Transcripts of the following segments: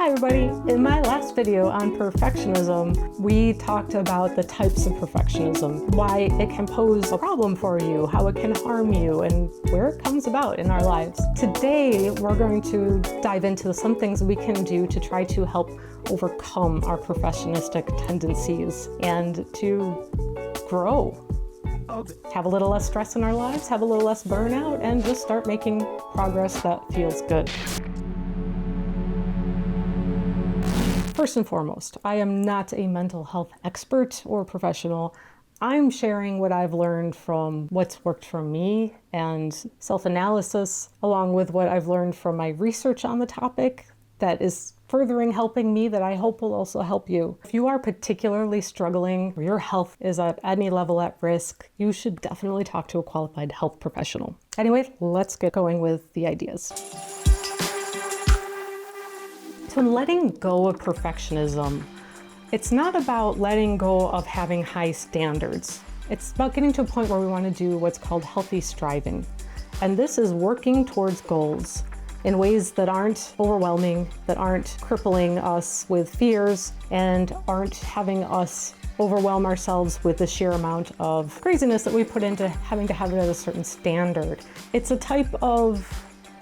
Hi everybody! In my last video on perfectionism, we talked about the types of perfectionism, why it can pose a problem for you, how it can harm you, and where it comes about in our lives. Today, we're going to dive into some things we can do to try to help overcome our perfectionistic tendencies and to grow. Have a little less stress in our lives, have a little less burnout, and just start making progress that feels good. First and foremost, I am not a mental health expert or professional. I'm sharing what I've learned from what's worked for me and self-analysis, along with what I've learned from my research on the topic that is furthering helping me that I hope will also help you. If you are particularly struggling or your health is at any level at risk, you should definitely talk to a qualified health professional. Anyway, let's get going with the ideas. So in letting go of perfectionism, it's not about letting go of having high standards. It's about getting to a point where we want to do what's called healthy striving. And this is working towards goals in ways that aren't overwhelming, that aren't crippling us with fears, and aren't having us overwhelm ourselves with the sheer amount of craziness that we put into having to have it at a certain standard. It's a type of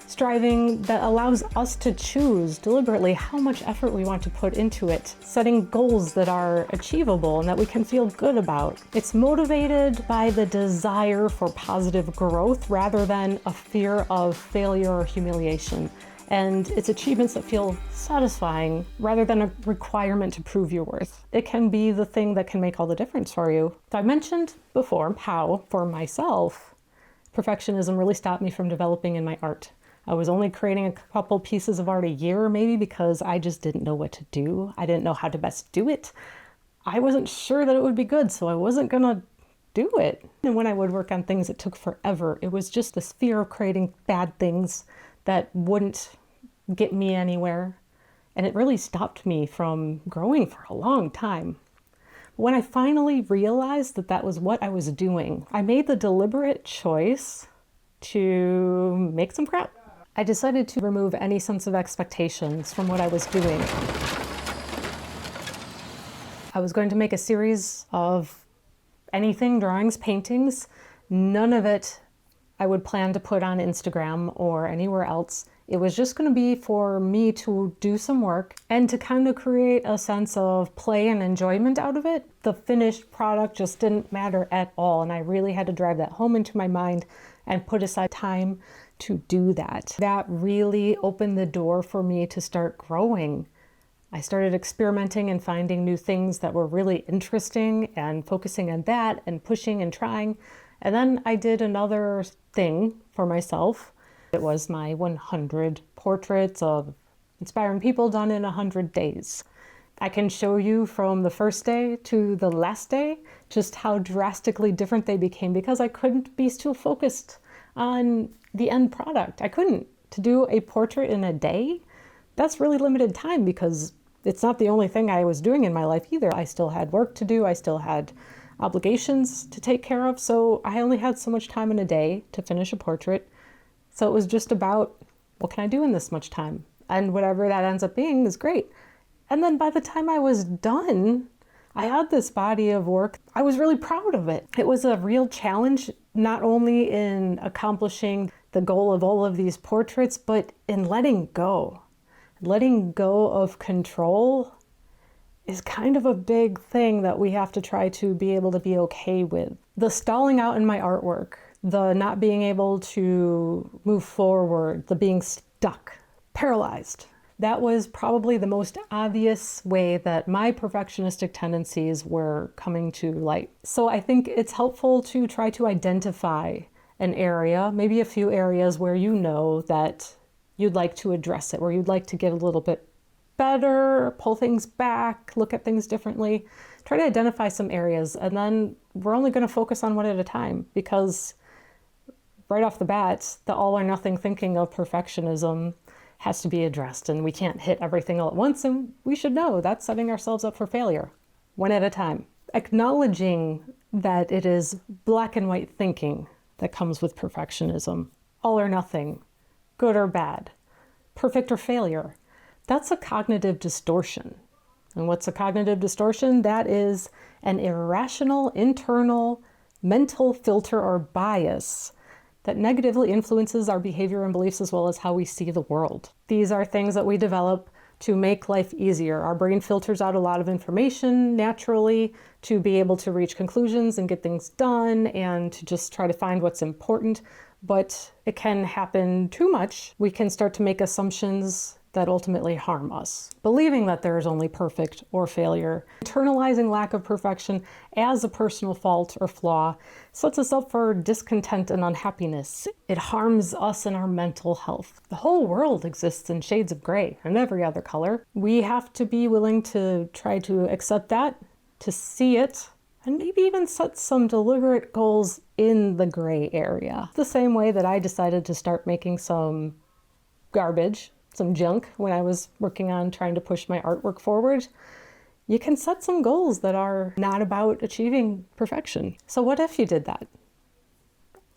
striving that allows us to choose deliberately how much effort we want to put into it, setting goals that are achievable and that we can feel good about. It's motivated by the desire for positive growth rather than a fear of failure or humiliation. And it's achievements that feel satisfying rather than a requirement to prove your worth. It can be the thing that can make all the difference for you. I mentioned before how, for myself, perfectionism really stopped me from developing in my art. I was only creating a couple pieces of art a year maybe because I just didn't know what to do. I didn't know how to best do it. I wasn't sure that it would be good, so I wasn't gonna do it. And when I would work on things, it took forever. It was just this fear of creating bad things that wouldn't get me anywhere. And it really stopped me from growing for a long time. When I finally realized that that was what I was doing, I made the deliberate choice to make some crap. I decided to remove any sense of expectations from what I was doing. I was going to make a series of anything, drawings, paintings. None of it I would plan to put on Instagram or anywhere else. It was just going to be for me to do some work and to kind of create a sense of play and enjoyment out of it. The finished product just didn't matter at all, and I really had to drive that home into my mind and put aside time to do that. That really opened the door for me to start growing. I started experimenting and finding new things that were really interesting and focusing on that and pushing and trying. And then I did another thing for myself. It was my 100 portraits of inspiring people done in 100 days. I can show you from the first day to the last day just how drastically different they became because I couldn't be still focused on the end product. I couldn't. To do a portrait in a day, that's really limited time because it's not the only thing I was doing in my life either. I still had work to do. I still had obligations to take care of. So I only had so much time in a day to finish a portrait. So it was just about, what can I do in this much time? And whatever that ends up being is great. And then by the time I was done, I had this body of work. I was really proud of it. It was a real challenge, not only in accomplishing the goal of all of these portraits, but in letting go. Letting go of control is kind of a big thing that we have to try to be able to be okay with. The stalling out in my artwork, the not being able to move forward, the being stuck, paralyzed. That was probably the most obvious way that my perfectionistic tendencies were coming to light. So I think it's helpful to try to identify an area, maybe a few areas where you know that you'd like to address it, where you'd like to get a little bit better, pull things back, look at things differently. Try to identify some areas, and then we're only going to focus on one at a time because right off the bat, the all or nothing thinking of perfectionism has to be addressed, and we can't hit everything all at once, and we should know that's setting ourselves up for failure, one at a time. Acknowledging that it is black and white thinking that comes with perfectionism, all or nothing, good or bad, perfect or failure. That's a cognitive distortion. And what's a cognitive distortion? That is an irrational internal mental filter or bias that negatively influences our behavior and beliefs as well as how we see the world. These are things that we develop to make life easier. Our brain filters out a lot of information naturally to be able to reach conclusions and get things done and to just try to find what's important. But it can happen too much. We can start to make assumptions that ultimately harm us. Believing that there is only perfect or failure, internalizing lack of perfection as a personal fault or flaw sets us up for discontent and unhappiness. It harms us and our mental health. The whole world exists in shades of gray and every other color. We have to be willing to try to accept that, to see it, and maybe even set some deliberate goals in the gray area. The same way that I decided to start making some garbage, some junk when I was working on trying to push my artwork forward. You can set some goals that are not about achieving perfection. So what if you did that?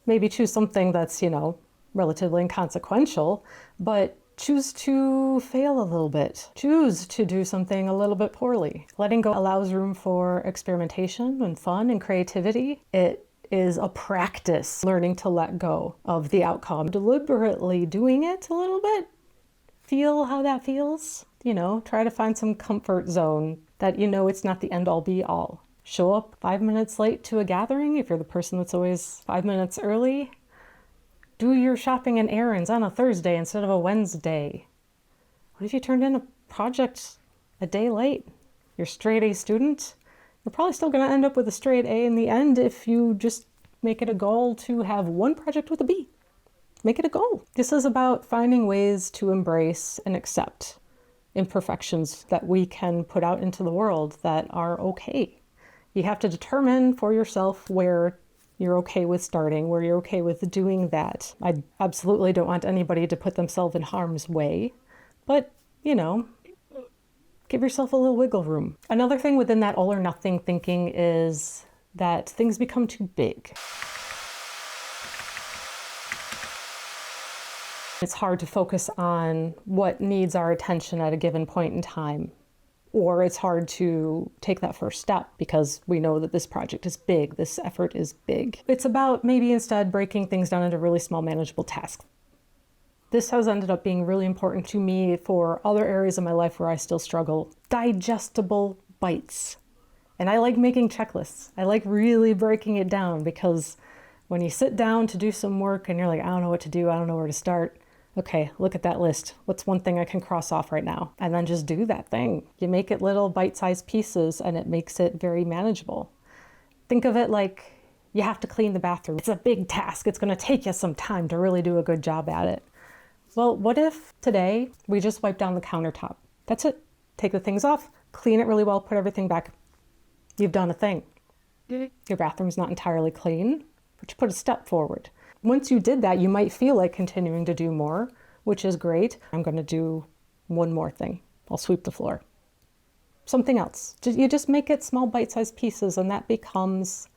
Maybe choose something that's, relatively inconsequential, but choose to fail a little bit. Choose to do something a little bit poorly. Letting go allows room for experimentation and fun and creativity. It is a practice, learning to let go of the outcome. Deliberately doing it a little bit. Feel how that feels. Try to find some comfort zone that it's not the end all be all. Show up 5 minutes late to a gathering if you're the person that's always 5 minutes early. Do your shopping and errands on a Thursday instead of a Wednesday. What if you turned in a project a day late? You're a straight A student. You're probably still going to end up with a straight A in the end if you just make it a goal to have one project with a B. Make it a goal. This is about finding ways to embrace and accept imperfections that we can put out into the world that are okay. You have to determine for yourself where you're okay with starting, where you're okay with doing that. I absolutely don't want anybody to put themselves in harm's way, but, give yourself a little wiggle room. Another thing within that all or nothing thinking is that things become too big. It's hard to focus on what needs our attention at a given point in time. Or it's hard to take that first step because we know that this project is big, this effort is big. It's about maybe instead breaking things down into really small manageable tasks. This has ended up being really important to me for other areas of my life where I still struggle. Digestible bites. And I like making checklists. I like really breaking it down because when you sit down to do some work and you're like, I don't know what to do, I don't know where to start. Okay, look at that list. What's one thing I can cross off right now? And then just do that thing. You make it little bite-sized pieces and it makes it very manageable. Think of it like you have to clean the bathroom. It's a big task. It's going to take you some time to really do a good job at it. Well, what if today we just wipe down the countertop? That's it. Take the things off, clean it really well, put everything back. You've done a thing. Your bathroom's not entirely clean, but you put a step forward. Once you did that, you might feel like continuing to do more, which is great. I'm going to do one more thing. I'll sweep the floor. Something else. You just make it small bite-sized pieces and that becomes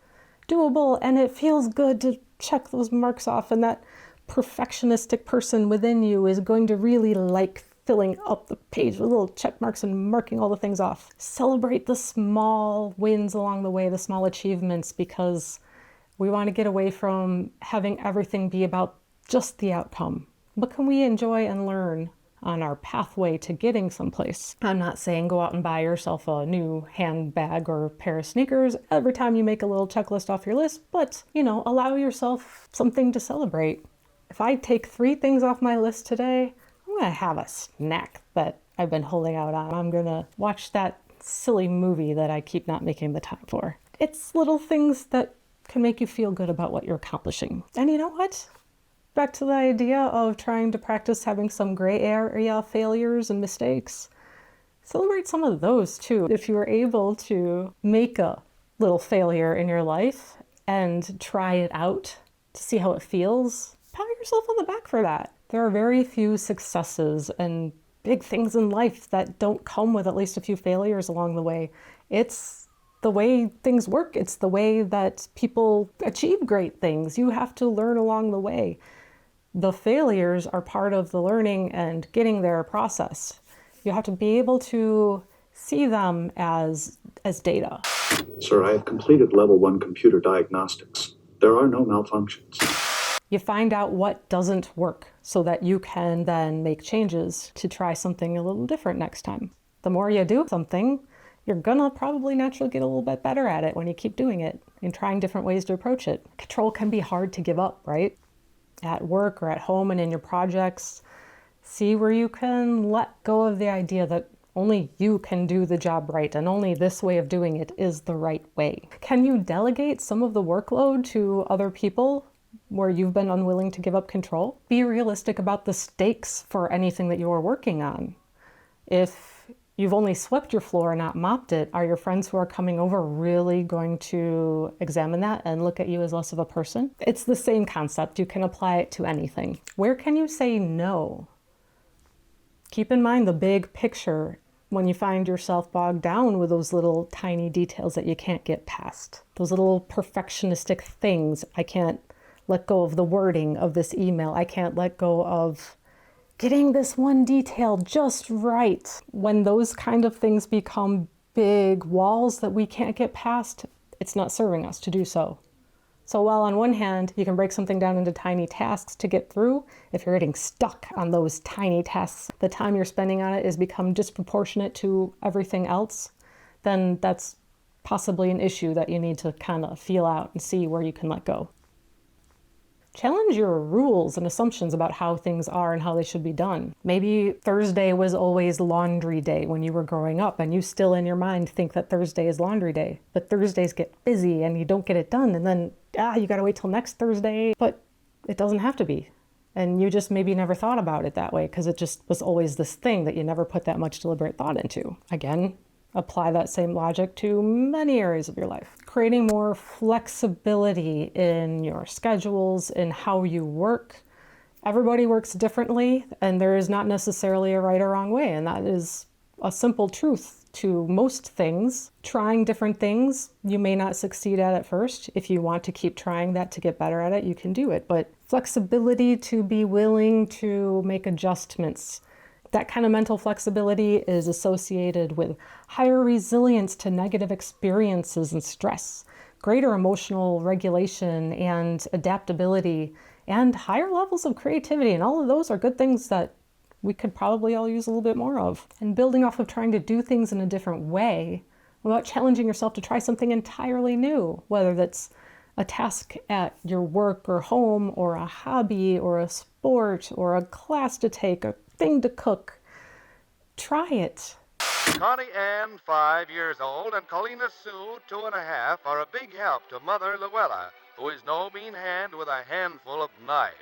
doable and it feels good to check those marks off, and that perfectionistic person within you is going to really like filling up the page with little check marks and marking all the things off. Celebrate the small wins along the way, the small achievements, because we want to get away from having everything be about just the outcome. What can we enjoy and learn on our pathway to getting someplace? I'm not saying go out and buy yourself a new handbag or pair of sneakers every time you make a little checklist off your list, but, allow yourself something to celebrate. If I take 3 things off my list today, I'm going to have a snack that I've been holding out on. I'm going to watch that silly movie that I keep not making the time for. It's little things that can make you feel good about what you're accomplishing. And you know what? Back to the idea of trying to practice having some gray area failures and mistakes. Celebrate some of those too. If you are able to make a little failure in your life and try it out to see how it feels, pat yourself on the back for that. There are very few successes and big things in life that don't come with at least a few failures along the way. It's the way things work. It's the way that people achieve great things. You have to learn along the way. The failures are part of the learning and getting there process. You have to be able to see them as data. Sir, I have completed level 1 computer diagnostics. There are no malfunctions. You find out what doesn't work so that you can then make changes to try something a little different next time. The more you do something, you're gonna probably naturally get a little bit better at it when you keep doing it and trying different ways to approach it. Control can be hard to give up, right? At work or at home and in your projects, see where you can let go of the idea that only you can do the job right and only this way of doing it is the right way. Can you delegate some of the workload to other people where you've been unwilling to give up control? Be realistic about the stakes for anything that you're working on. If you've only swept your floor and not mopped it, are your friends who are coming over really going to examine that and look at you as less of a person? It's the same concept. You can apply it to anything. Where can you say no? Keep in mind the big picture when you find yourself bogged down with those little tiny details that you can't get past. Those little perfectionistic things. I can't let go of the wording of this email. I can't let go of getting this one detail just right. When those kind of things become big walls that we can't get past, it's not serving us to do so. So while on one hand, you can break something down into tiny tasks to get through, if you're getting stuck on those tiny tasks, the time you're spending on it is become disproportionate to everything else, then that's possibly an issue that you need to kind of feel out and see where you can let go. Challenge your rules and assumptions about how things are and how they should be done. Maybe Thursday was always laundry day when you were growing up, and you still in your mind think that Thursday is laundry day. But Thursdays get busy and you don't get it done, and then you gotta wait till next Thursday. But it doesn't have to be. And you just maybe never thought about it that way because it just was always this thing that you never put that much deliberate thought into. Again, apply that same logic to many areas of your life. Creating more flexibility in your schedules, in how you work. Everybody works differently, and there is not necessarily a right or wrong way, and that is a simple truth to most things. Trying different things, you may not succeed at first. If you want to keep trying that to get better at it, you can do it. But flexibility to be willing to make adjustments. That kind of mental flexibility is associated with higher resilience to negative experiences and stress, greater emotional regulation and adaptability, and higher levels of creativity. And all of those are good things that we could probably all use a little bit more of. And building off of trying to do things in a different way, without challenging yourself to try something entirely new, whether that's a task at your work or home, or a hobby, or a sport, or a class to take, a thing to cook. Try it. Connie Ann, 5 years old, and Colina Sue, 2.5, are a big help to Mother Luella, who is no mean hand with a handful of knives.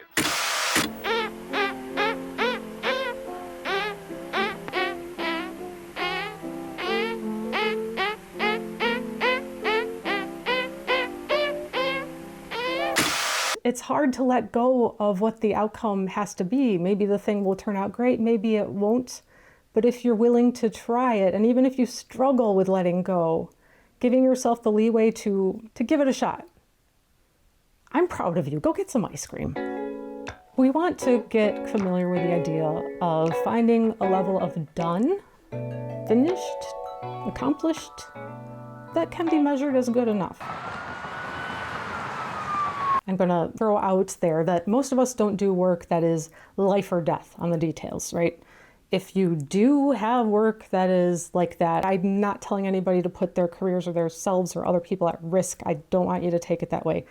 It's hard to let go of what the outcome has to be. Maybe the thing will turn out great, maybe it won't. But if you're willing to try it, and even if you struggle with letting go, giving yourself the leeway to give it a shot. I'm proud of you. Go get some ice cream. We want to get familiar with the idea of finding a level of done, finished, accomplished, that can be measured as good enough. I'm going to throw out there that most of us don't do work that is life or death on the details, right? If you do have work that is like that, I'm not telling anybody to put their careers or their selves or other people at risk. I don't want you to take it that way.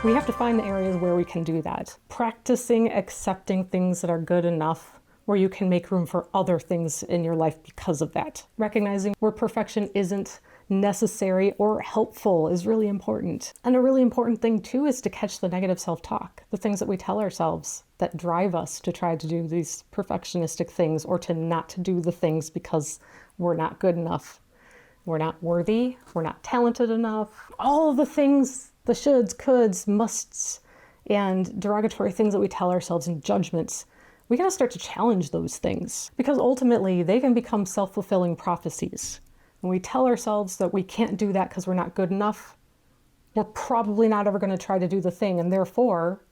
We have to find the areas where we can do that. Practicing accepting things that are good enough where you can make room for other things in your life because of that. Recognizing where perfection isn't necessary or helpful is really important. And a really important thing too is to catch the negative self-talk, the things that we tell ourselves that drive us to try to do these perfectionistic things or to not do the things because we're not good enough, we're not worthy, we're not talented enough. All of the things, the shoulds, coulds, musts, and derogatory things that we tell ourselves and judgments, we gotta start to challenge those things because ultimately they can become self-fulfilling prophecies. When we tell ourselves that we can't do that because we're not good enough, we're probably not ever going to try to do the thing. And therefore,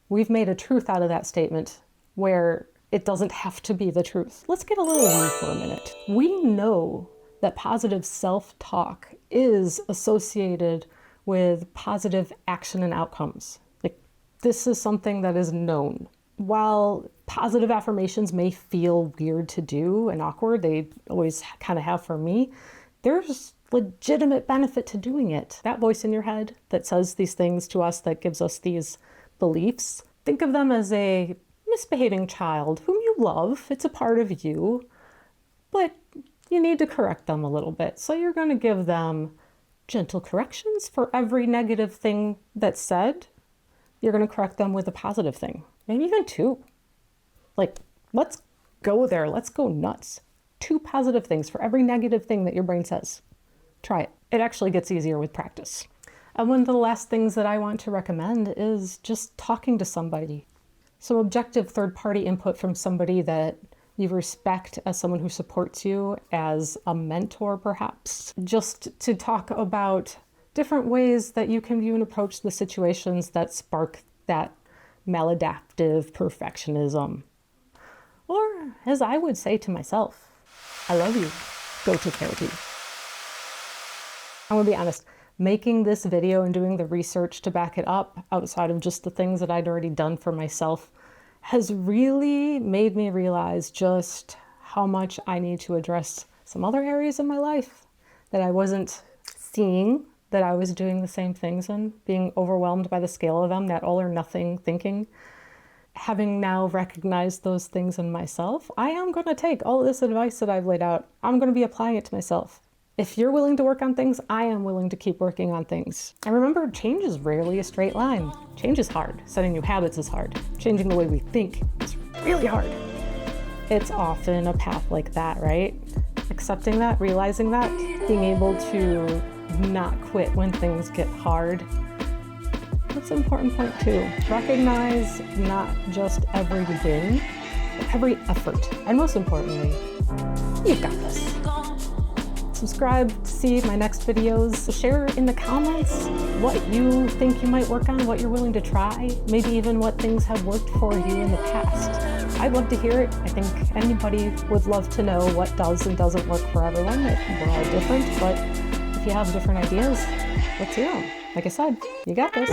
we've made a truth out of that statement where it doesn't have to be the truth. Let's get a little weird for a minute. We know that positive self-talk is associated with positive action and outcomes. Like, this is something that is known. While positive affirmations may feel weird to do and awkward, they always kind of have for me, there's legitimate benefit to doing it. That voice in your head that says these things to us, that gives us these beliefs, think of them as a misbehaving child whom you love. It's a part of you, but you need to correct them a little bit. So you're going to give them gentle corrections for every negative thing that's said. You're going to correct them with a positive thing, maybe even two. Like, let's go there. Let's go nuts. 2 positive things for every negative thing that your brain says. Try it. It actually gets easier with practice. And one of the last things that I want to recommend is just talking to somebody. Some objective third-party input from somebody that you respect as someone who supports you, as a mentor perhaps. Just to talk about different ways that you can view and approach the situations that spark that maladaptive perfectionism. Or, as I would say to myself, I love you. Go to therapy. I'm gonna be honest, making this video and doing the research to back it up, outside of just the things that I'd already done for myself, has really made me realize just how much I need to address some other areas in my life that I wasn't seeing, that I was doing the same things in, being overwhelmed by the scale of them, that all or nothing thinking. Having now recognized those things in myself, I am going to take all of this advice that I've laid out, I'm going to be applying it to myself. If you're willing to work on things, I am willing to keep working on things. And remember, change is rarely a straight line. Change is hard. Setting new habits is hard. Changing the way we think is really hard. It's often a path like that, right? Accepting that, realizing that, being able to not quit when things get hard. That's an important point too. Recognize not just every win, but every effort. And most importantly, you've got this. Subscribe to see my next videos. Share in the comments what you think you might work on, what you're willing to try, maybe even what things have worked for you in the past. I'd love to hear it. I think anybody would love to know what does and doesn't work for everyone. We're all different, but if you have different ideas, let's hear them. Like I said, you got this.